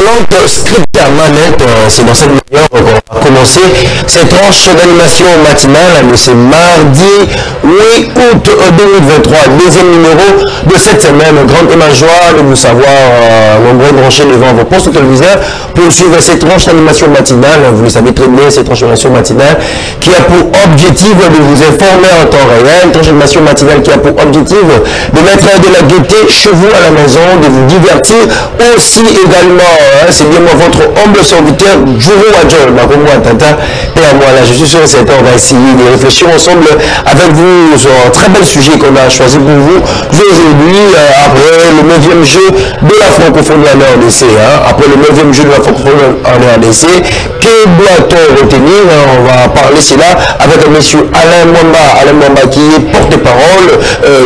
volante script à manette, c'est dans cette manière qu'on va commencer cette tranche d'animation matinale de ce mardi 8 août 2023, deuxième numéro de cette semaine. Grande et ma joie de vous savoir nombreux branchés devant vos postes téléviseurs pour suivre cette tranche d'animation matinale. Vous le savez très bien, cette tranche d'animation matinale qui a pour objectif de vous informer en temps réel, tranche d'animation matinale qui a pour objectif de mettre de la gaieté chez vous à la maison, de vous divertir aussi également. C'est bien moi, votre humble serviteur, Djourou Adjol, Maroumou Tata, et à moi là. Je suis sûr que on va essayer de réfléchir ensemble avec vous sur un très bel sujet qu'on a choisi pour vous aujourd'hui, après le 9e jeu de la francophonie en RDC. Après le 9e jeu de la francophonie en RDC, que doit-on retenir? On va parler cela avec monsieur Alain Mwamba qui est porte-parole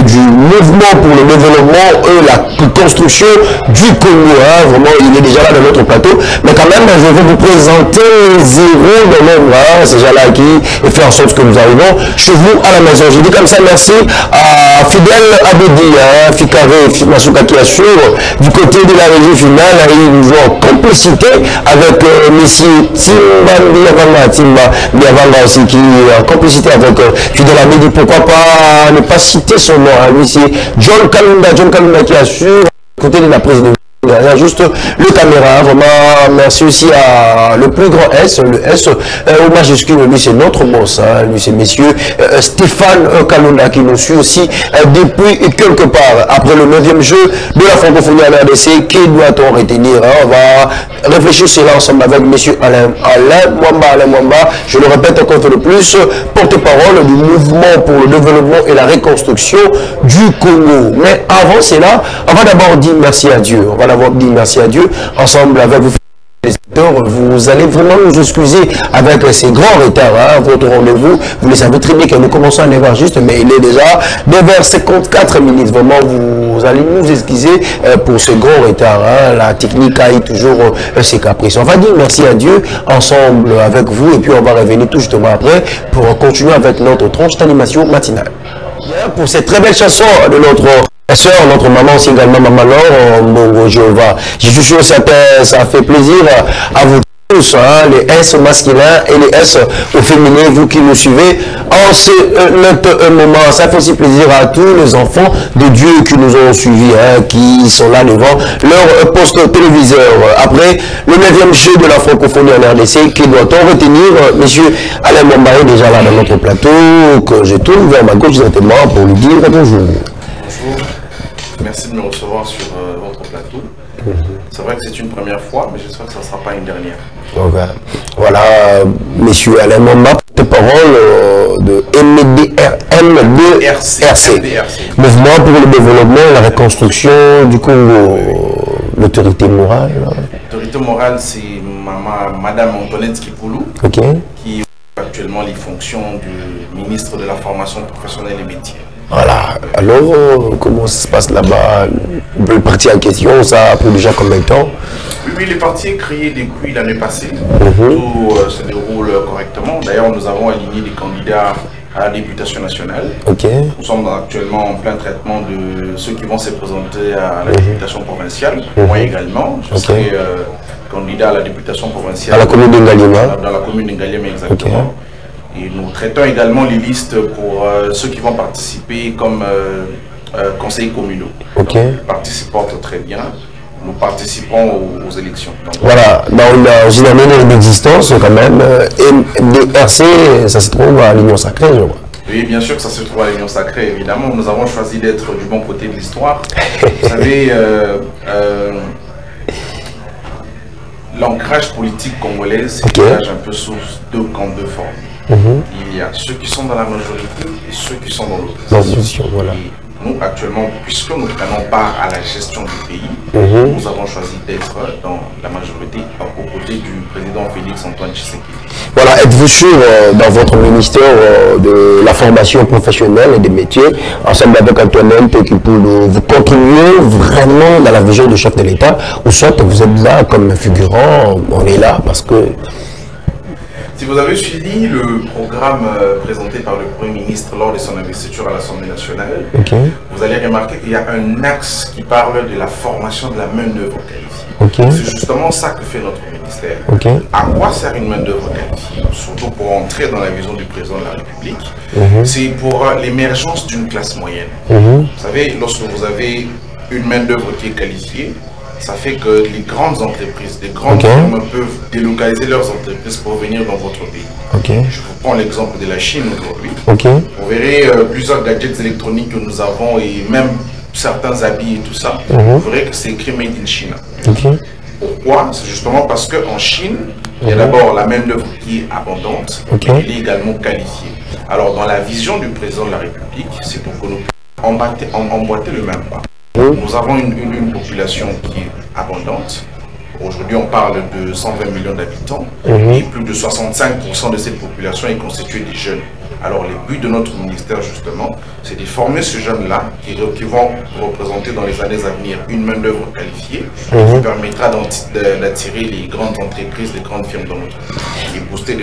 du mouvement pour le développement et la construction du Congo. Vraiment, il est déjà là dans notre plateau. Mais quand même, je vais vous présenter zéro de nombre. C'est déjà là qui fait en sorte que nous arrivons chez vous à la maison. Je dis comme ça merci à Fidèle Abedi, Fikaré, Masuka qui assure du côté de la régie finale. Il nous voit en complicité avec messieurs Timba Biavanga aussi qui est en complicité avec Fidèle Abedi. Pourquoi pas ne pas citer son nom, monsieur John Kalunda qui assure côté de la présidente. Il y a juste le caméra, vraiment merci aussi à le plus grand S, le S au majuscule, lui c'est notre boss, lui c'est messieurs Stéphane Kalunda qui nous suit aussi depuis quelque part. Après le 9e jeu de la francophonie en RDC, qui doit-on retenir? On va réfléchir cela ensemble avec messieurs Alain Mwamba, je le répète encore une fois de plus, porte-parole du mouvement pour le développement et la reconstruction du Congo. Mais avant cela, on va d'abord dire merci à Dieu. On va d'abord dire merci à Dieu ensemble avec vous. Vous allez vraiment nous excuser avec ces grands retards, votre rendez-vous. Vous le savez très bien que nous commençons à 9h juste, mais il est déjà 9h54 minutes. Vraiment, vous allez nous excuser pour ce grand retard. La technique a eu toujours ses caprices. On va dire merci à Dieu ensemble avec vous et puis on va revenir tout justement après pour continuer avec notre tranche d'animation matinale. Bien, pour cette très belle chanson de notre soeur, notre maman aussi également, Maman Laure, bon, je suis sûr que ça fait plaisir à vous tous, les S masculins et les S au féminin, vous qui nous suivez en ce moment. Ça fait aussi plaisir à tous les enfants de Dieu qui nous ont suivis, qui sont là devant leur poste téléviseur. Après le 9e jeu de la francophonie en RDC, qui doit-on retenir? Monsieur Alain Mwamba est déjà là dans notre plateau, que je tourne vers ma gauche directement pour lui dire bonjour. Bonjour, merci de me recevoir sur votre plateau. C'est vrai que c'est une première fois, mais j'espère que ça ne sera pas une dernière. Okay. Voilà, monsieur Alain Mwamba, porte-parole de MDRC, Mouvement pour le développement et la reconstruction du Congo. L'autorité morale. L'autorité morale, c'est Madame Antoinette Kipoulou, qui occupe actuellement les fonctions du ministre de la Formation professionnelle et métiers. Voilà, alors comment ça se passe là-bas? Le parti en question, ça a pris déjà combien de temps? Oui, le parti est créé depuis l'année passée. Tout se déroule correctement. D'ailleurs, nous avons aligné des candidats à la députation nationale. Nous sommes actuellement en plein traitement de ceux qui vont se présenter à la députation provinciale. Moi également, je serai candidat à la députation provinciale. À la commune de Ngaliema. Dans la commune de Ngaliema, exactement. Et nous traitons également les listes pour ceux qui vont participer comme conseillers communaux. Donc, ils participent très bien. Nous participons aux élections. Donc, voilà, dans une année d'existence quand même, MDRC, ça se trouve à l'Union Sacrée, je crois. Oui, bien sûr que ça se trouve à l'Union Sacrée, évidemment. Nous avons choisi d'être du bon côté de l'histoire. Vous savez, l'ancrage politique congolais s'engage un peu sous deux formes. Il y a ceux qui sont dans la majorité et ceux qui sont dans l'opposition. Voilà. Nous, actuellement, puisque nous prenons part à la gestion du pays, nous avons choisi d'être dans la majorité aux côtés du président Félix Antoine Tshisekedi. Voilà, êtes-vous sûr dans votre ministère de la formation professionnelle et des métiers, ensemble avec Antoinette, qui pour vous continuer vraiment dans la vision du chef de l'État, ou soit vous êtes là comme figurant, on est là parce que... Si vous avez suivi le programme présenté par le Premier ministre lors de son investiture à l'Assemblée nationale, vous allez remarquer qu'il y a un axe qui parle de la formation de la main-d'œuvre qualifiée. C'est justement ça que fait notre ministère. À quoi sert une main-d'œuvre qualifiée? Surtout pour entrer dans la vision du président de la République. C'est pour l'émergence d'une classe moyenne. Vous savez, lorsque vous avez une main-d'œuvre qui est qualifiée, ça fait que les grandes entreprises, les grandes firmes peuvent délocaliser leurs entreprises pour venir dans votre pays. Je vous prends l'exemple de la Chine aujourd'hui. Vous verrez plusieurs gadgets électroniques que nous avons et même certains habits et tout ça. Vous verrez que c'est écrit Made in China. Pourquoi? C'est justement parce qu'en Chine, il y a d'abord la main-d'œuvre qui est abondante, mais elle est également qualifiée. Alors, dans la vision du président de la République, c'est pour que nous puissions emboîter le même pas. Nous avons une population qui est abondante. Aujourd'hui, on parle de 120 millions d'habitants et plus de 65% de cette population est constituée des jeunes. Alors, le but de notre ministère, justement, c'est de former ces jeunes-là qui vont représenter dans les années à venir une main-d'œuvre qualifiée qui permettra d'attirer les grandes entreprises, les grandes firmes dans notre pays et booster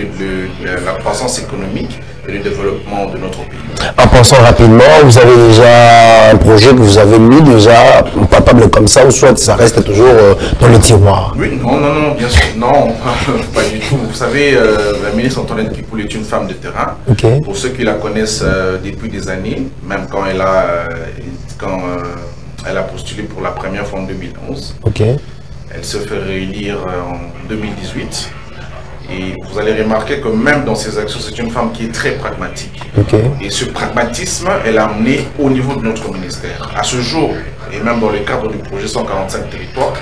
la croissance économique et le développement de notre pays. En pensant rapidement, vous avez déjà un projet que vous avez mis déjà palpable comme ça, ou soit ça reste toujours dans le tiroir? Oui, non, bien sûr, non, pas du tout. Vous savez, la ministre Antoinette Kikoulé est une femme de terrain. Pour ceux qui la connaissent depuis des années, même quand elle a postulé pour la première fois en 2011, elle se fait réélire en 2018. Et vous allez remarquer que même dans ses actions, c'est une femme qui est très pragmatique. Et ce pragmatisme, elle a amené au niveau de notre ministère. À ce jour, et même dans le cadre du projet 145 territoires,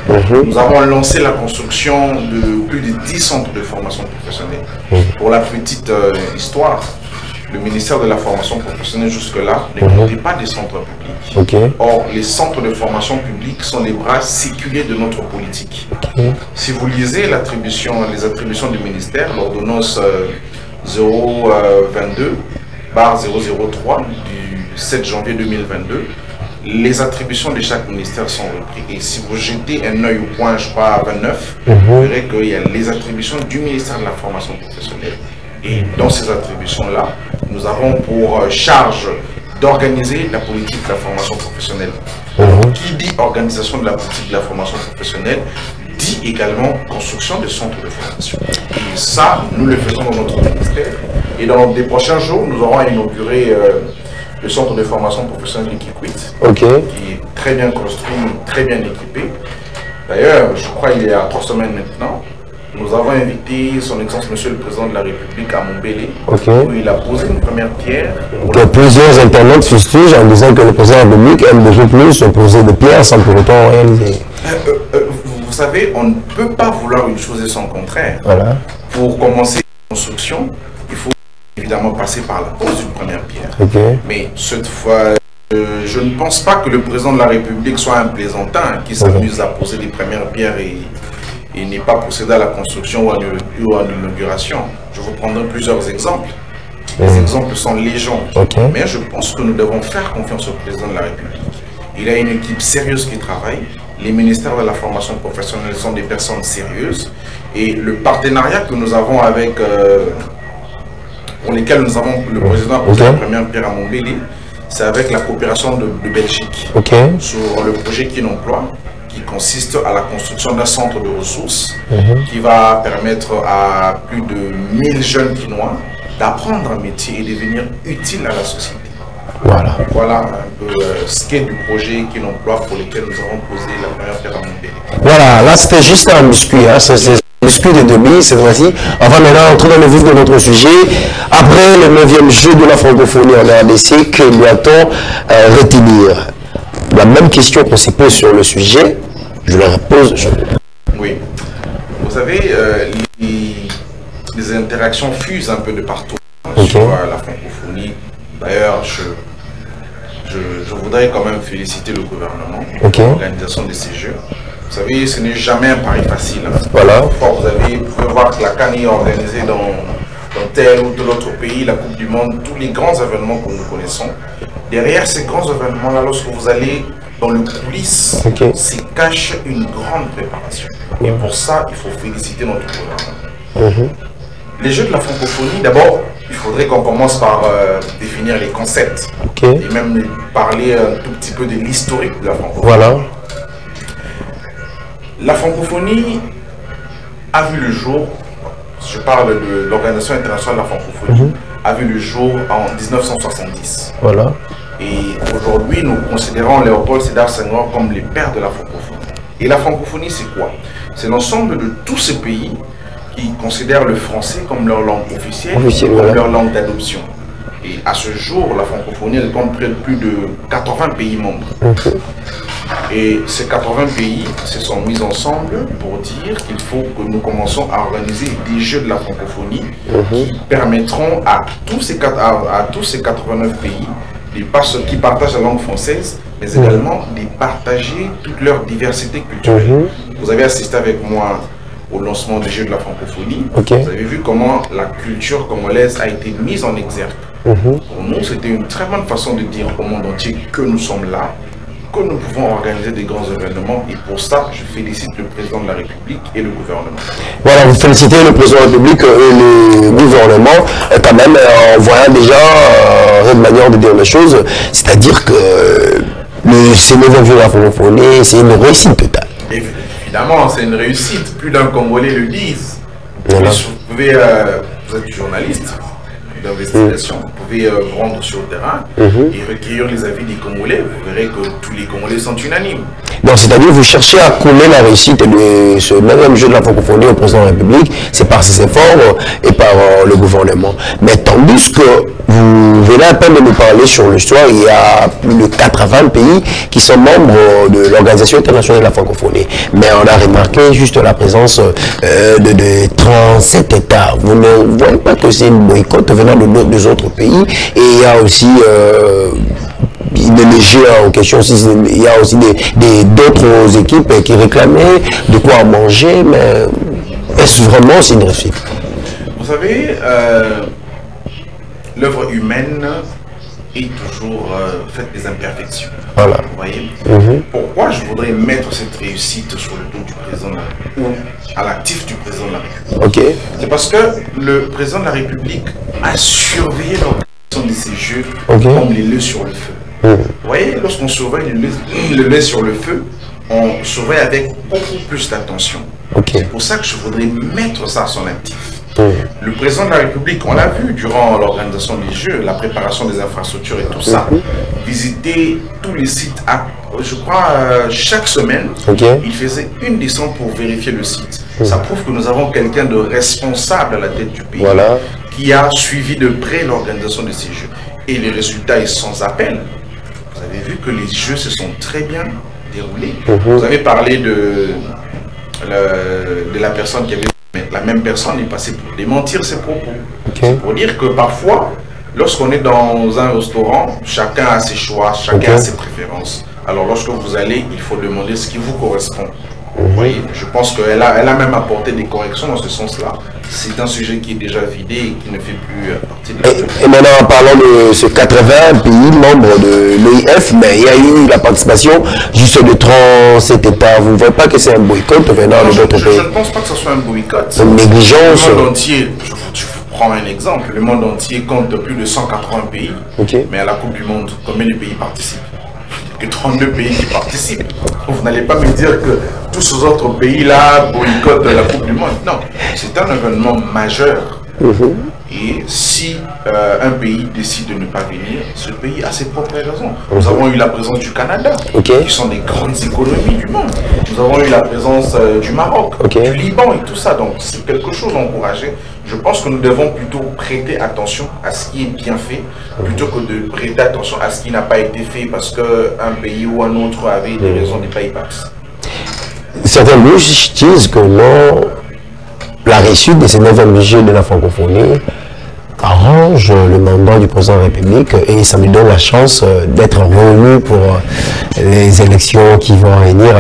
nous avons lancé la construction de plus de 10 centres de formation professionnelle. Pour la petite histoire, le ministère de la formation professionnelle jusque-là ne comptait pas des centres publics. Or, les centres de formation publique sont les bras séculiers de notre politique. Si vous lisez les attributions du ministère, l'ordonnance 022/003 du 7 janvier 2022, les attributions de chaque ministère sont reprises. Et si vous jetez un œil au point, je crois, à 29, vous verrez qu'il y a les attributions du ministère de la formation professionnelle. Et dans ces attributions-là, nous avons pour charge d'organiser la politique de la formation professionnelle. Qui dit organisation de la politique de la formation professionnelle, dit également construction de centres de formation. Et ça, nous le faisons dans notre ministère. Et dans les prochains jours, nous aurons inauguré le centre de formation professionnelle de Kikwit, qui est très bien construit, très bien équipé. D'ailleurs, je crois qu'il y a 3 semaines maintenant, nous avons invité son Excellence Monsieur le Président de la République à Montbéliard, où il a posé une première pierre. Plusieurs internautes fustigent en disant que le Président de la République aime beaucoup plus poser des pierres sans pour autant réaliser. Vous savez, on ne peut pas vouloir une chose et son contraire. Pour commencer la construction, il faut évidemment passer par la pose d'une première pierre. Mais cette fois, je ne pense pas que le Président de la République soit un plaisantin qui s'amuse à poser des premières pierres et n'est pas procédé à la construction ou à l'inauguration. Je vous prendrai plusieurs exemples. Les exemples sont légion. Mais je pense que nous devons faire confiance au président de la République. Il a une équipe sérieuse qui travaille. Les ministères de la formation professionnelle sont des personnes sérieuses. Et le partenariat que nous avons avec, pour lesquels nous avons, le président a posé la première pierre à Montbéliard, c'est avec la coopération de Belgique sur le projet Kin Emploi, qui consiste à la construction d'un centre de ressources qui va permettre à plus de 1000 jeunes Kinois d'apprendre un métier et devenir utiles à la société. Voilà un peu ce qu'est du projet Kin Emploi pour lequel nous avons posé la première pierre à Montbéliard. Voilà, là c'était juste un biscuit, c'est un biscuit de demi cette fois-ci. On va maintenant entrer dans le vif de notre sujet. Après le 9e jeu de la francophonie en RDC, que doit-on retenir? La même question qu'on s'est posée sur le sujet, je la repose. Oui. Vous savez, les interactions fusent un peu de partout sur la francophonie. D'ailleurs, je voudrais quand même féliciter le gouvernement pour l'organisation de ces jeux. Vous savez, ce n'est jamais un pari facile. Parfois, vous pouvez voir que la CAN est organisée dans tel ou tel autre pays, la Coupe du Monde, tous les grands événements que nous connaissons. Derrière ces grands événements-là, lorsque vous allez dans le coulisses, s'y cache une grande préparation. Et pour ça, il faut féliciter notre gouvernement. Les Jeux de la francophonie, d'abord, il faudrait qu'on commence par définir les concepts. Et même parler un tout petit peu de l'historique de la francophonie. La francophonie a vu le jour, je parle de l'Organisation internationale de la francophonie, a vu le jour en 1970. Voilà. Et aujourd'hui, nous considérons Léopold Sédar Senghor comme les pères de la francophonie. Et la francophonie, c'est quoi? C'est l'ensemble de tous ces pays qui considèrent le français comme leur langue officielle, comme leur langue d'adoption. Et à ce jour, la francophonie, elle compte près de plus de 80 pays membres. Et ces 80 pays se sont mis ensemble pour dire qu'il faut que nous commençons à organiser des jeux de la francophonie qui permettront à tous ces 89 pays qui partagent la langue française, mais également de partager toute leur diversité culturelle. Vous avez assisté avec moi au lancement des Jeux de la francophonie. Vous avez vu comment la culture congolaise a été mise en exergue. Pour nous, c'était une très bonne façon de dire au monde entier que nous sommes là, que nous pouvons organiser des grands événements. Et pour ça, je félicite le président de la République et le gouvernement. Voilà, vous félicitez le président de la République et le gouvernement, quand même, en voyant déjà une manière de dire les choses, c'est-à-dire que ces nouvelles Jeux de la francophonie, c'est une réussite totale. Évidemment, c'est une réussite. Plus d'un Congolais le disent. Voilà. Vous êtes journaliste d'investigation, vous pouvez vous rendre sur le terrain et recueillir les avis des Congolais. Vous verrez que tous les Congolais sont unanimes. Donc, c'est-à-dire que vous cherchez à coller la réussite de ce même jeu de la francophonie au président de la République, c'est par ses efforts et par le gouvernement. Mais tandis que vous venez à peine de nous parler sur l'histoire, il y a plus de 80 pays qui sont membres de l'Organisation internationale de la francophonie. Mais on a remarqué juste la présence de 37 États. Vous ne voyez pas que c'est une boycott venant des autres pays. Et il y a aussi des légers en question, il y a aussi d'autres équipes qui réclamaient de quoi manger, mais est-ce vraiment aussi une réussite? Vous savez, l'œuvre humaine est toujours faite des imperfections. Voilà. Vous voyez? Pourquoi je voudrais mettre cette réussite sur le dos du président ou à l'actif du président de la République? C'est parce que le président de la République a surveillé l'organisation de ces jeux comme les lait sur le feu. Vous voyez, lorsqu'on surveille le lait sur le feu, on surveille avec beaucoup plus d'attention. C'est pour ça que je voudrais mettre ça à son actif. Le président de la République, on l'a vu durant l'organisation des Jeux, la préparation des infrastructures et tout ça, visiter tous les sites, je crois, chaque semaine, il faisait une descente pour vérifier le site. Ça prouve que nous avons quelqu'un de responsable à la tête du pays, qui a suivi de près l'organisation de ces Jeux. Et les résultats sont sans appel. Vous avez vu que les Jeux se sont très bien déroulés. Vous avez parlé de la personne qui avait... Mais la même personne est passée pour démentir ses propos. Pour dire que parfois, lorsqu'on est dans un restaurant, chacun a ses choix, chacun a ses préférences. Alors lorsque vous allez, il faut demander ce qui vous correspond. Vous voyez, je pense qu'elle a même apporté des corrections dans ce sens-là. C'est un sujet qui est déjà vidé et qui ne fait plus partie de la... Et maintenant, en parlant de ces 80 pays membres de l'OIF, mais il y a eu la participation juste de 37 États. Vous ne voyez pas que c'est un boycott venant de d'autres pays? Je ne pense pas que ce soit un boycott. Une négligence. Le monde entier, je vous prends un exemple, le monde entier compte plus de 180 pays. Mais à la Coupe du Monde, combien de pays participent? Que 32 pays qui participent. Vous n'allez pas me dire que tous ces autres pays-là boycottent la Coupe du Monde. Non, c'est un événement majeur. Et si un pays décide de ne pas venir, ce pays a ses propres raisons. Nous avons eu la présence du Canada, qui sont des grandes économies du monde. Nous avons eu la présence du Maroc, du Liban et tout ça. Donc c'est quelque chose d'encouragé. Je pense que nous devons plutôt prêter attention à ce qui est bien fait, plutôt que de prêter attention à ce qui n'a pas été fait parce qu'un pays ou un autre avait des raisons de ne pas y participer. Certains bouches disent que non, la réussite de ces 9e Jeux de la francophonie arrange le mandat du président de la République et ça lui donne la chance d'être revenu pour les élections qui vont venir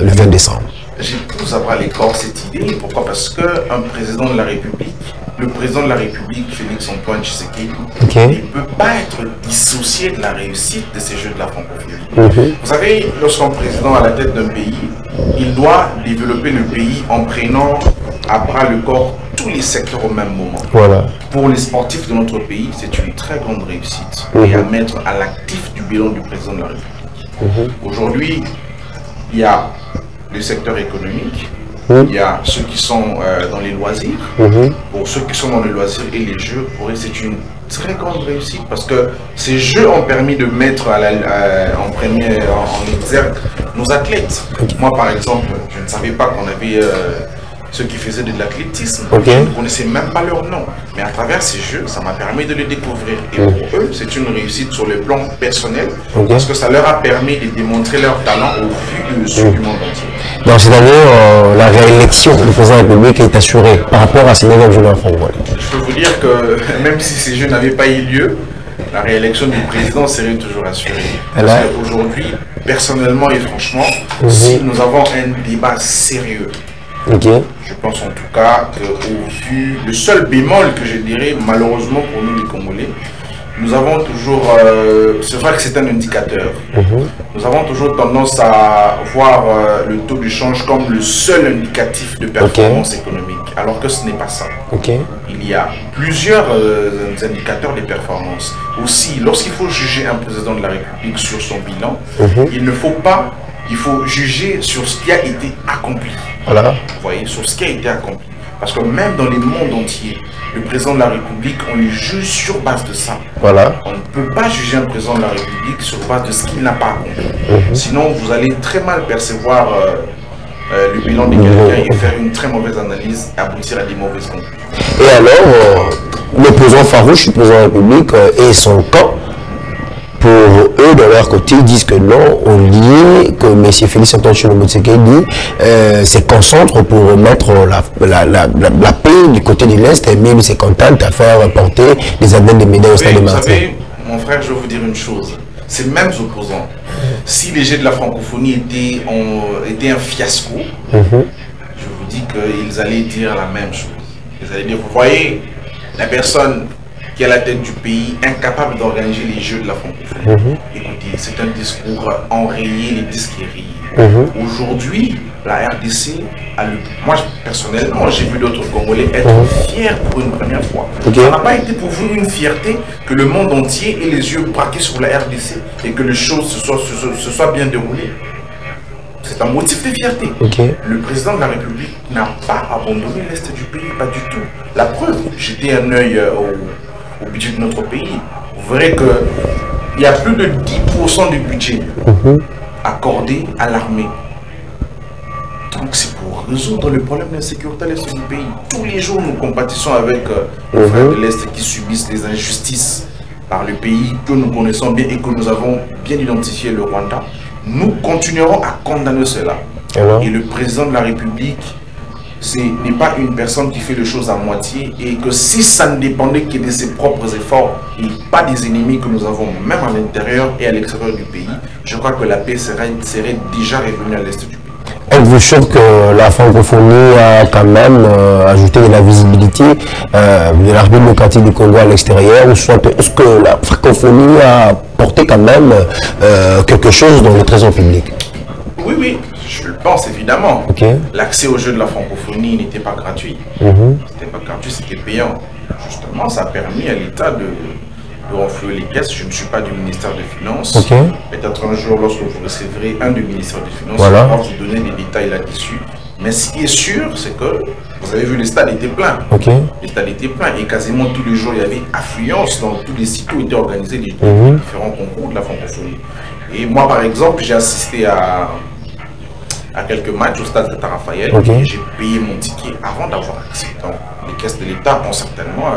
le 20 décembre. J'épouse à bras les corps cette idée. Pourquoi? Parce qu'un président de la République, le président de la République, Félix-Antoine Tshisekedi, il ne peut pas être dissocié de la réussite de ces Jeux de la francophonie. Vous savez, lorsqu'un président à la tête d'un pays, il doit développer le pays en prenant à bras le corps tous les secteurs au même moment. Pour les sportifs de notre pays, c'est une très grande réussite. Et à mettre à l'actif du bilan du président de la République. Aujourd'hui, il y a le secteur économique, il y a ceux qui sont dans les loisirs. Pour ceux qui sont dans les loisirs et les jeux, pour eux, c'est une très grande réussite parce que ces jeux ont permis de mettre en exergue nos athlètes. Moi, par exemple, je ne savais pas qu'on avait ceux qui faisaient de l'athlétisme. Je ne connaissais même pas leur nom. Mais à travers ces jeux, ça m'a permis de les découvrir. Et pour eux, c'est une réussite sur le plan personnel parce que ça leur a permis de démontrer leur talent au vu de ceux du monde entier. Donc, c'est-à-dire la réélection du président de la République est assurée par rapport à ces 9 jeux d'enfants. Je peux vous dire que même si ces jeux n'avaient pas eu lieu, la réélection du président serait toujours assurée. Parce qu'aujourd'hui, personnellement et franchement, si nous avons un débat sérieux, je pense en tout cas qu'au vu, le seul bémol que je dirais, malheureusement pour nous les Congolais, nous avons toujours, c'est vrai que c'est un indicateur, nous avons toujours tendance à voir le taux de change comme le seul indicatif de performance économique, alors que ce n'est pas ça. Il y a plusieurs indicateurs de performance. Aussi, lorsqu'il faut juger un président de la République sur son bilan, il ne faut pas, il faut juger sur ce qui a été accompli. Vous voyez, sur ce qui a été accompli. Parce que même dans les mondes entiers, le président de la République, on le juge sur base de ça. On ne peut pas juger un président de la République sur base de ce qu'il n'a pas accompli. Sinon, vous allez très mal percevoir le bilan de quelqu'un et faire une très mauvaise analyse et aboutir à des mauvaises conclusions. Et alors, le président farouche du président de la République et son camp, pour eux, de leur côté, ils disent que non, on lit que M. Félix Antoine Tshisekedi se concentre pour mettre la paix du côté de l'Est, et même se contente à faire porter des adeptes de médailles au stade de Marseille. Vous savez, mon frère, je vais vous dire une chose. Ces mêmes opposants, si les Jeux de la francophonie étaient un fiasco, je vous dis qu'ils allaient dire la même chose. Ils allaient dire, vous voyez, la personne qui est à la tête du pays, incapable d'organiser les Jeux de la francophonie. Écoutez, c'est un discours enrayé, les disques rayés. Aujourd'hui, la RDC, moi personnellement, j'ai vu d'autres Congolais être fiers pour une première fois. Ça n'a pas été pour vous une fierté que le monde entier ait les yeux braqués sur la RDC et que les choses se soient bien déroulées. C'est un motif de fierté. Le président de la République n'a pas abandonné l'Est du pays, pas du tout. La preuve, j'étais un œil au budget de notre pays. Vous verrez qu'il y a plus de 10% du budget accordé à l'armée. Donc c'est pour résoudre le problème d'insécurité à l'Est du pays. Tous les jours, nous compatissons avec les frères de l'Est qui subissent des injustices par le pays que nous connaissons bien et que nous avons bien identifié, le Rwanda. Nous continuerons à condamner cela. Et le président de la République n'est pas une personne qui fait les choses à moitié et que si ça ne dépendait que de ses propres efforts et pas des ennemis que nous avons même à l'intérieur et à l'extérieur du pays, je crois que la paix serait déjà revenue à l'Est du pays. Êtes-vous sûr que la francophonie a quand même ajouté de la visibilité de la République démocratique du Congo à l'extérieur, ou soit est-ce que la francophonie a porté quand même quelque chose dans le trésor public? Oui, je le pense évidemment. L'accès aux Jeux de la francophonie n'était pas gratuit. C'était pas gratuit, c'était payant. Justement, ça a permis à l'État de renflouer les caisses. Je ne suis pas du ministère des Finances. Peut-être un jour, lorsque vous recevrez un du ministère des Finances, on va vous donner des détails là-dessus. Mais ce qui est sûr, c'est que, vous avez vu, les stades étaient pleins. Les stades étaient pleins et quasiment tous les jours, il y avait affluence dans tous les sites où étaient organisés les différents concours de la francophonie. Et moi, par exemple, j'ai assisté à quelques matchs au stade Tata Raphaël et j'ai payé mon ticket avant d'avoir accès. Donc, les caisses de l'État ont certainement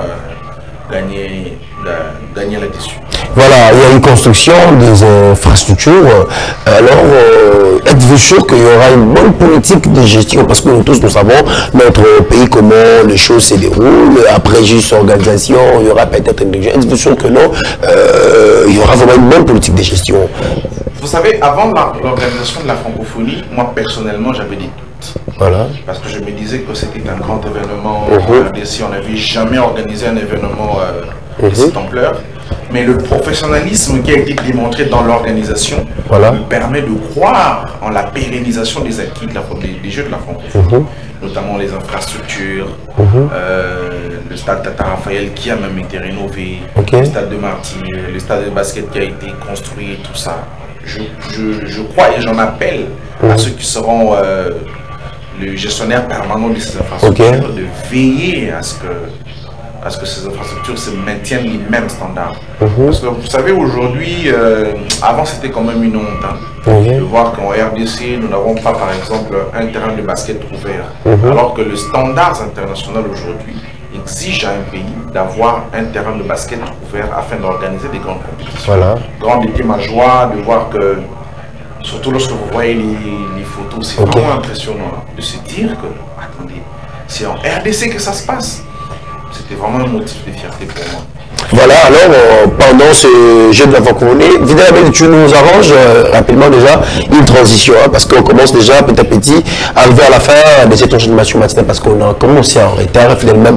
gagné là-dessus. Voilà, il y a une construction des infrastructures. Alors, êtes-vous sûr qu'il y aura une bonne politique de gestion? Parce que nous tous, nous savons, notre pays, comment les choses se déroulent. Après juste organisation, il y aura peut-être une... Êtes-vous sûr que non, il y aura vraiment une bonne politique de gestion? Vous savez, avant l'organisation de la francophonie, moi personnellement, j'avais des doutes. Parce que je me disais que c'était un grand événement. Si on n'avait jamais organisé un événement de cette ampleur. Mais le professionnalisme qui a été démontré dans l'organisation me permet de croire en la pérennisation des acquis des Jeux de la francophonie, notamment les infrastructures, le stade Tata Raphaël qui a même été rénové, le stade de Martyr, le stade de basket qui a été construit et tout ça. je crois et j'en appelle à ceux qui seront le gestionnaire permanent de ces infrastructures de veiller à ce que ces infrastructures se maintiennent les mêmes standards. Parce que vous savez, aujourd'hui, avant c'était quand même une honte de voir qu'en RDC, nous n'avons pas par exemple un terrain de basket ouvert. Alors que le standard international aujourd'hui exige à un pays d'avoir un terrain de basket ouvert afin d'organiser des grandes compétitions. Grande était ma joie de voir que, surtout lorsque vous voyez les photos, c'est vraiment impressionnant de se dire que, attendez, c'est en RDC que ça se passe. C'était vraiment un motif de fierté pour moi. Voilà, alors pendant ce jeu de la francophonie, évidemment, tu nous arranges rapidement déjà une transition, parce qu'on commence déjà petit à petit à arriver à la fin de cette animation matinale, parce qu'on a commencé en retard. Finalement,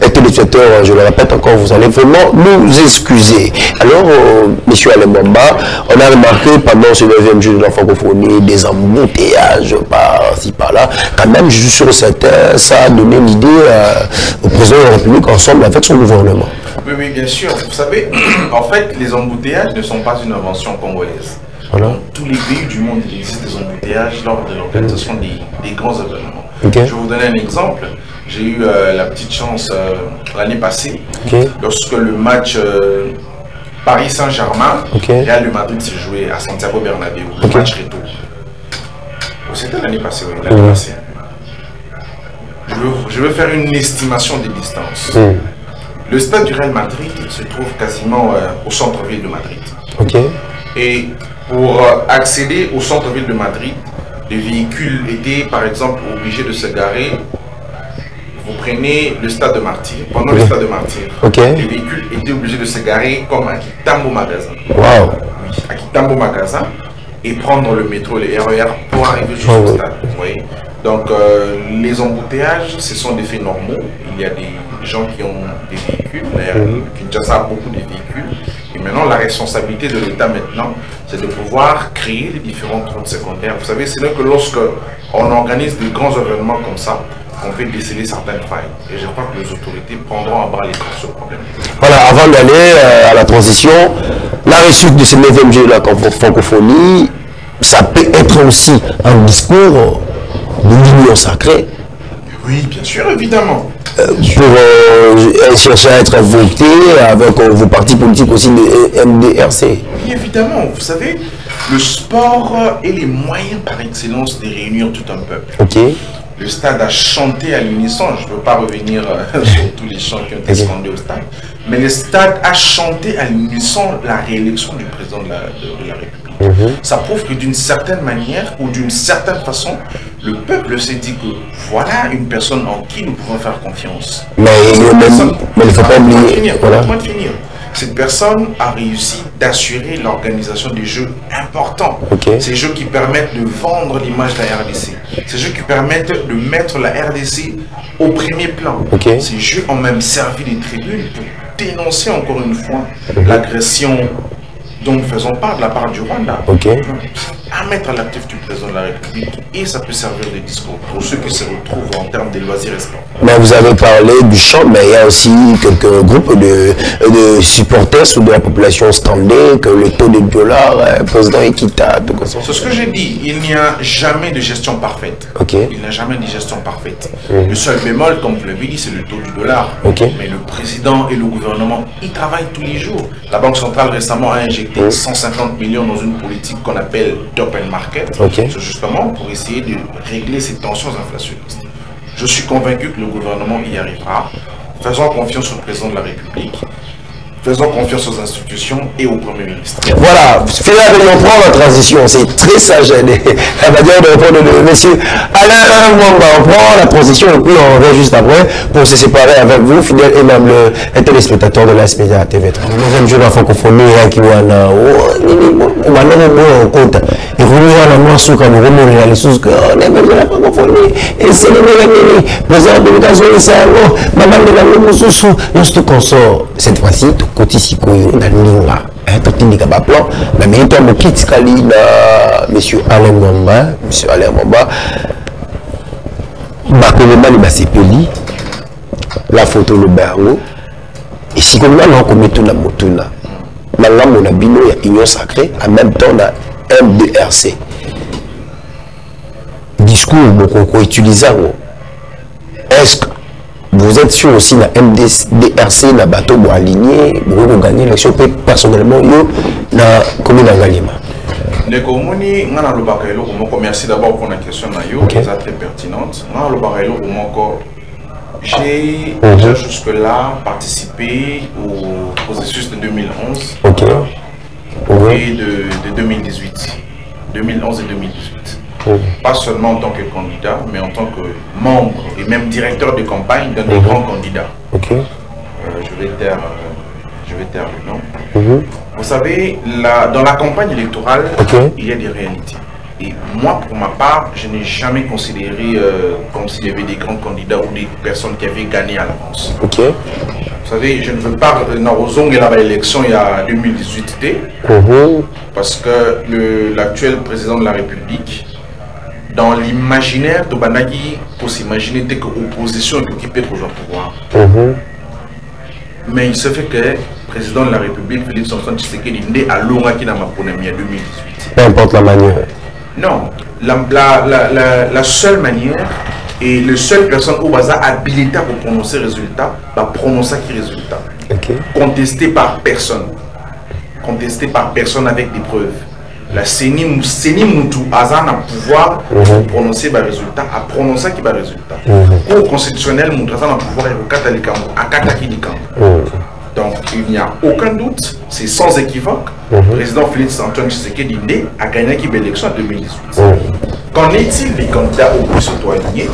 les téléspectateurs, je le répète encore, vous allez vraiment nous excuser. Alors, monsieur Alain Mwamba, on a remarqué pendant ce 9e jeu de la francophonie des embouteillages par-ci par-là. Quand même, je suis sûr certain, ça a donné l'idée au président de la République ensemble avec son gouvernement. Oui, oui, bien sûr. Vous savez, en fait, les embouteillages ne sont pas une invention congolaise. Dans tous les pays du monde, il existe des embouteillages lors de l'organisation des grands événements. Je vais vous donner un exemple. J'ai eu la petite chance l'année passée, lorsque le match Paris Saint-Germain, Real de Madrid s'est joué à Santiago Bernabéu, le match retour. C'était l'année passée, oui, l'année passée. Je veux faire une estimation des distances. Le stade du Real Madrid se trouve quasiment au centre-ville de Madrid. Et pour accéder au centre-ville de Madrid, les véhicules étaient par exemple obligés de se garer. Vous prenez le stade de Martyr. Pendant le stade de Martyr, les véhicules étaient obligés de se garer comme à Kitambo Magasin. Oui, à Kitambo Magasin, et prendre le métro, les RER pour arriver jusqu'au stade. Vous voyez. Donc les embouteillages, ce sont des faits normaux. Il y a des gens qui ont des véhicules, Kinshasa a beaucoup de véhicules. Et maintenant, la responsabilité de l'État maintenant, c'est de pouvoir créer les différentes routes secondaires. Vous savez, c'est là que lorsque on organise de grands événements comme ça, on peut déceler certaines failles. Et je crois que les autorités prendront à bras les corps ce problème. Voilà, avant d'aller à la transition, la réussite de ce 9e jeu de la francophonie, ça peut être aussi un discours de l'union sacrée. Oui, bien sûr, évidemment. Pour chercher à être voté avec vos partis politiques aussi de MDRC. Oui, évidemment. Vous savez, le sport est les moyens par excellence de réunir tout un peuple. Le stade a chanté à l'unisson. Je ne veux pas revenir sur tous les chants qui ont été scandés au stade. Mais le stade a chanté à l'unisson la réélection du président de la République. Ça prouve que d'une certaine manière ou d'une certaine façon, le peuple s'est dit que voilà une personne en qui nous pouvons faire confiance. Mais il ne faut pas oublier. Cette personne a réussi d'assurer l'organisation des jeux importants. Ces jeux qui permettent de vendre l'image de la RDC. Ces jeux qui permettent de mettre la RDC au premier plan. Ces jeux ont même servi les tribunes pour dénoncer encore une fois l'agression dont nous faisons part de la part du Rwanda. À mettre à l'actif du président de la République, et ça peut servir de discours pour ceux qui se retrouvent en termes de loisirs et sport. Mais vous avez parlé du chant, mais il y a aussi quelques groupes de supporters ou de la population standée que le taux de dollar président équitable. C'est ce que j'ai dit, il n'y a jamais de gestion parfaite. Il n'y a jamais de gestion parfaite. Le seul bémol, comme vous l'avez dit, c'est le taux du dollar. Mais le président et le gouvernement, ils travaillent tous les jours. La Banque centrale récemment a injecté 150 millions dans une politique qu'on appelle d'open market, c'est justement pour essayer de régler ces tensions inflationnistes. Je suis convaincu que le gouvernement y arrivera. Faisons confiance au président de la République. Faisons confiance aux institutions et au Premier ministre. Voilà, finalement, on prend la transition. C'est très sage. La manière de répondre de monsieur Alain Mwamba. On prend la transition et puis on revient juste après pour se séparer avec vous, fidèles et même le téléspectateur de la SPDA TV3. Le 9e jour de la francophonie, qui va en compte. Et revenir à sous comme remonter les sous que on est même de la francophonie. Et c'est le même président de l'État-Unis, madame de la Moussousou, nous consort. Cette fois-ci, côté Sikoyo, na Ninga, totindika ba plan, na mérite mo kitikali na monsieur Alain Mwamba, bakolema li basepeli, la photo le bango, et Sikoyo na ko metuna motuna, na ngambo na bino ya union sacrée, en même temps na MDRC. Discours beaucoup utilisé. Est-ce que vous êtes sûr aussi la MDRC na bateau pour aligner pour gagner l'élection personnellement yo na commune d'Angalima? Merci d'abord pour la question, qui est très pertinente. J'ai déjà jusque-là participé au processus de 2011 et de 2018. 2011 et 2018. Pas seulement en tant que candidat, mais en tant que membre et même directeur de campagne d'un des grands candidats. Je vais taire le nom. Vous savez, dans la campagne électorale, il y a des réalités. Et moi, pour ma part, je n'ai jamais considéré comme s'il y avait des grands candidats ou des personnes qui avaient gagné à l'avance. Vous savez, je ne veux pas narrozong à l'élection il y a 2018 parce que l'actuel président de la République, dans l'imaginaire de Banagi, pour s'imaginer que l'opposition est occupée pour le pouvoir. Mais il se fait que le président de la République, Félix Antoine Tshisekedi, est à Longa qui n'a pas pour 2018. Peu importe la manière. Non, la seule manière et la seule personne où on a habilité pour prononcer résultat, va prononcer qui résultat. Contesté par personne. Contesté par personne avec des preuves. La CENI Moutou Azan a pouvoir prononcer le résultat, à prononcer qui va résultat. Cour constitutionnel Moutou Azan a pouvoir à Kataki Nikambo. Donc il n'y a aucun doute, c'est sans équivoque. Le président Félix Antoine Tshisekedi a gagné l'élection en 2018. Qu'en est-il des candidats au plus auto-alignés?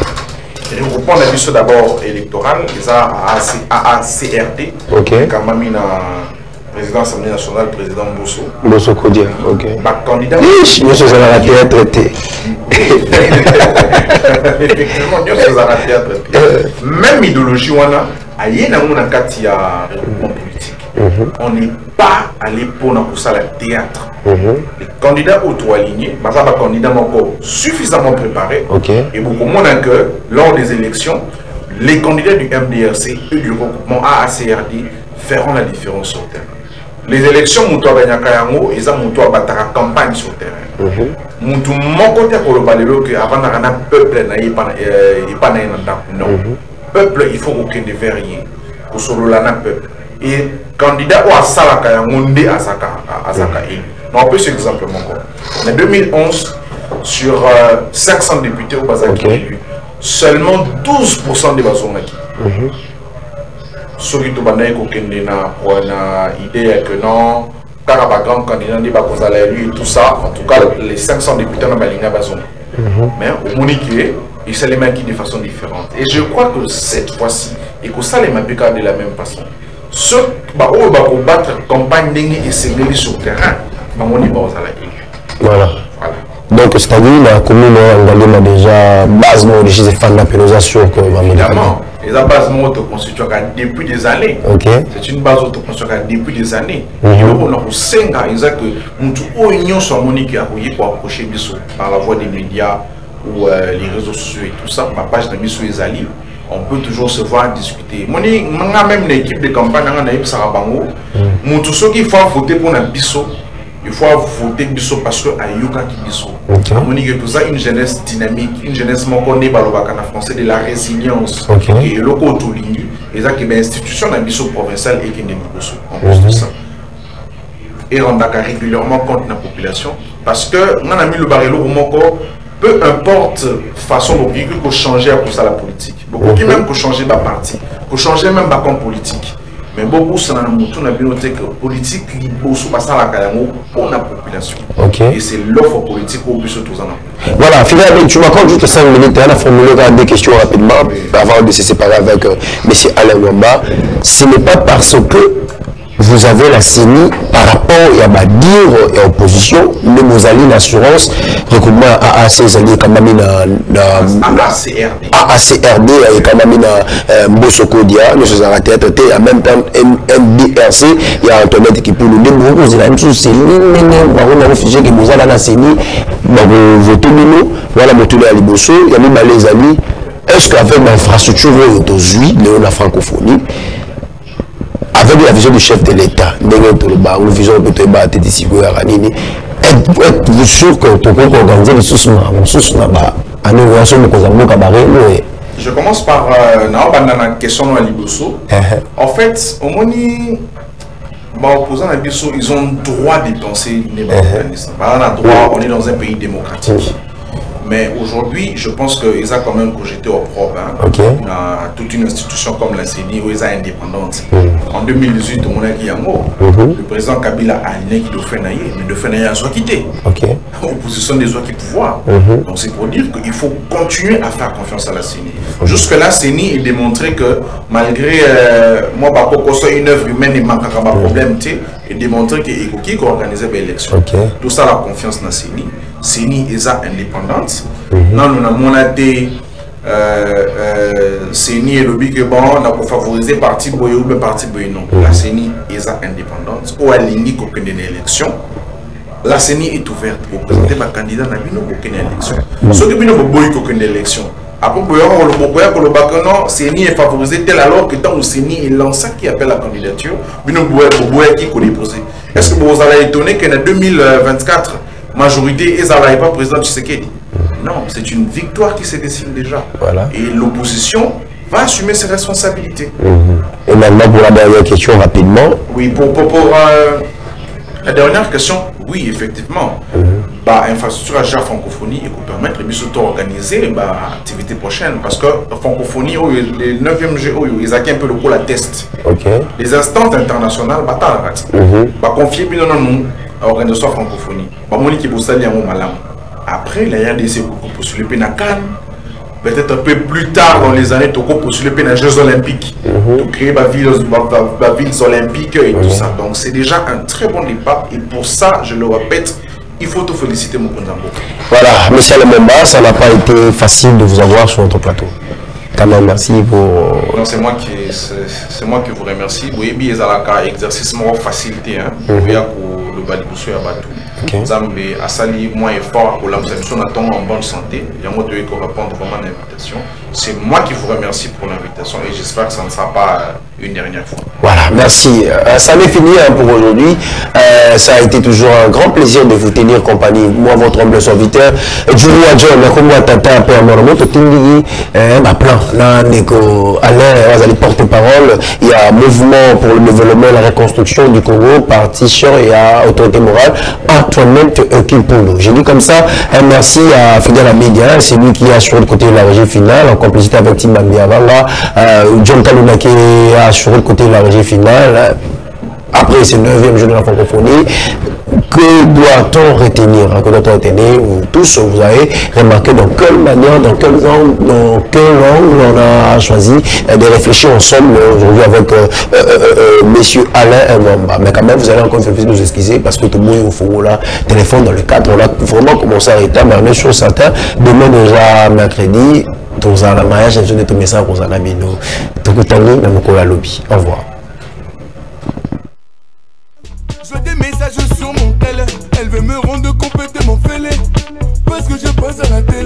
Je vais reprendre la liste d'abord électorale, les AACRD, comme Amina. Président de l'Assemblée nationale, président Mbosso. Mbosso Kodia, ok. Candidat. Nous sommes à la traité. Effectivement, nous sommes à la traité. Même idéologie, on a une regroupement politique. On n'est pas allé pour le théâtre. Les candidats auto-alignés, les candidats encore suffisamment préparés. Et beaucoup moins que lors des élections, les candidats du MDRC et du regroupement AACRD feront la différence sur le terrain. Les élections, Moutou Abanyakayango, ils ont Moutou Abatara campagne sur le terrain. Moutou, mon côté pour le balelo, que avant d'un peuple, non. Peuple, il faut aucun de verrier pour solo la peuple. Et candidat ou à Salakayango, à Saka élu. On peut ce exemple encore. En 2011, sur 500 députés au Bazaki élu, seulement 12% des Bazomaki. Ceux qui ont une idée que non, car un grand candidat n'est pas élu et tout ça, en tout cas les 500 députés n'ont pas besoin. Mais au Monique, ils sont les mains qui de façon différente. Et je crois que cette fois-ci, et que ça les mains de la même façon. Ceux qui vont battre la campagne et s'élever sur le terrain, on est bon à élu. Voilà. Donc, c'est-à-dire, la commune a déjà basement de chez fans d'appellation que évidemment, les bases autoconstituées depuis des années. C'est une base autoconstituée depuis des années. On a 5 ans, exact que nous union sur Monique pour approcher par la voie des médias ou les réseaux sociaux et tout ça, ma page de Bissou et Zali. On peut toujours se voir discuter. Moni, même une équipe de campagne, on a eu Sarabango. Tous ceux qui font voter pour un Bissau. Il faut voter Bissau parce que Ayuka qui Bissau. Monique, tout ça, une jeunesse dynamique, une jeunesse monconée par le Bakana français de la résilience. Et le côté Toulini, et ça qui est une institution dans Bissau provincial et qui n'est pas Bissau. En plus de ça. Et on a régulièrement compte la population parce que on a mis le barreau au Moko, peu importe façon de pour changer à cause de la politique. Beaucoup qui même pour changer ma parti, pour changer même ma compte politique. Mais beaucoup ça n'a pas noté que politique libre passe à la Kayamo pour la population. Et c'est l'offre politique au plus tous en a. Voilà, finalement, tu m'accordes juste 5 minutes. On a formulé des questions rapidement avant de se séparer avec M. Alain Wamba. Ce n'est pas parce que vous avez la CENI par rapport à dire et opposition, le Mozali l'assurance, recoupement AAC, quand même AACRD, et quand même Mbosso Kodia, nous sommes arrêtés à traiter, en même temps MDRC, il y a Antoinette qui peut nous dire, vous avez la même chose, CENI, on a réfugié que Mozali la CENI, vous tout nous, voilà, vous tout à Libosso, il y a même les amis, est-ce qu'avec l'infrastructure aujourd'hui, la francophonie, avec la vision du chef de l'État, une vision peut-être êtes-vous sûr que tu peux organiser les sous là-bas? Je commence par la question de Liboso. En fait, au moins, opposants à Liboso, ils ont le droit de penser on est dans un pays démocratique. Mais aujourd'hui, je pense qu'ils ont quand même cogité au propre. On a toute une institution comme la CENI où ils sont indépendante. En 2018, le président Kabila a aligné qui doit faire naïe, mais de faire naïe a soit quitté. Opposition des autres qui pouvoir. Donc c'est pour dire qu'il faut continuer à faire confiance à la CENI. Jusque-là, la CENI est démontré que malgré moi, une œuvre humaine et manque de problème, et démontré qu'il a organisé l'élection. Tout ça, la confiance dans la CENI. CENI est indépendante. Non, nous avons été CENI et le big bon, on a favorisé parti boy ou parti boy non. La CENI est indépendante. Ou aligné qu'aucune élection. La CENI est ouverte pour présenter ma candidat dans aucune élection. Ce qui est boy qu'aucune élection. Après, le CENI est favorisé tel alors que tant que CENI est lancé qui appelle la candidature, qui est déposé. Est-ce que vous allez étonner qu'en 2024, majorité, ils n'arrivent pas président Tshisekedi? Non, c'est une victoire qui se dessine déjà. Voilà. Et l'opposition va assumer ses responsabilités. Et maintenant, pour la dernière question, rapidement. Oui, pour la dernière question, oui, effectivement. Infrastructure à la francophonie et pour permettre les d'organiser l'activité prochaine. Parce que la francophonie, les 9e GO, ils ont un peu le coup la test. Les instances internationales, confier bien à l'organisation francophonie. Après, il y a des pour sur le Pénacan. Peut-être un peu plus tard dans les années, pour sur les Jeux Olympiques. Pour créer la ville olympique et tout ça. Donc c'est déjà un très bon départ. Et pour ça, je le répète, il faut te féliciter, mon Konzambo. Voilà, monsieur Lemomba, ça n'a pas été facile de vous avoir sur notre plateau. Quand même, merci pour... Non, c'est moi qui vous remercie. Oui, bien, il y a un exercice moins facilité. Le Baliboussou à Batou. Zambé a sali moins effort pour l'observation en bonne santé. Il y a un mot de répondre vraiment à l'invitation. C'est moi qui vous remercie pour l'invitation et j'espère que ça ne sera pas une dernière fois. Voilà, merci. Ça m'est fini pour aujourd'hui. Ça a été toujours un grand plaisir de vous tenir compagnie. Moi, votre humble serviteur, Djourou Adjon, Nakoumou Tata, Père Moromoto, Tindigi, ma plan, là, Neko, Alain, vous allez porter-parole. Il y a un mouvement pour le développement et la reconstruction du Congo, partition et à autorité morale, Antoinette Kimpolo. J'ai dit comme ça, merci à Fidel Média, c'est lui qui a sur le côté de la régie finale, en complicité avec Tim Bambiavanga, John Kaluna qui a sur le côté de la régie finale. Après, c'est le 9e jour de la francophonie. Que doit-on retenir? Que doit-on retenir? Vous tous, vous avez remarqué dans quelle manière, dans quel angle on a choisi de réfléchir ensemble aujourd'hui avec monsieur Alain Mwamba. Mais quand même, vous allez encore faire plaisir de nous excuser parce que tout le monde au fond là, téléphone dans le cadre, on a vraiment commencé à rétablir sur certains. Demain déjà mercredi, dans un mariage, je vais te mettre ça pour un ami. Donc, au revoir. Je fais des messages sur mon tel, elle veut me rendre complètement fêlé, parce que je passe à la télé.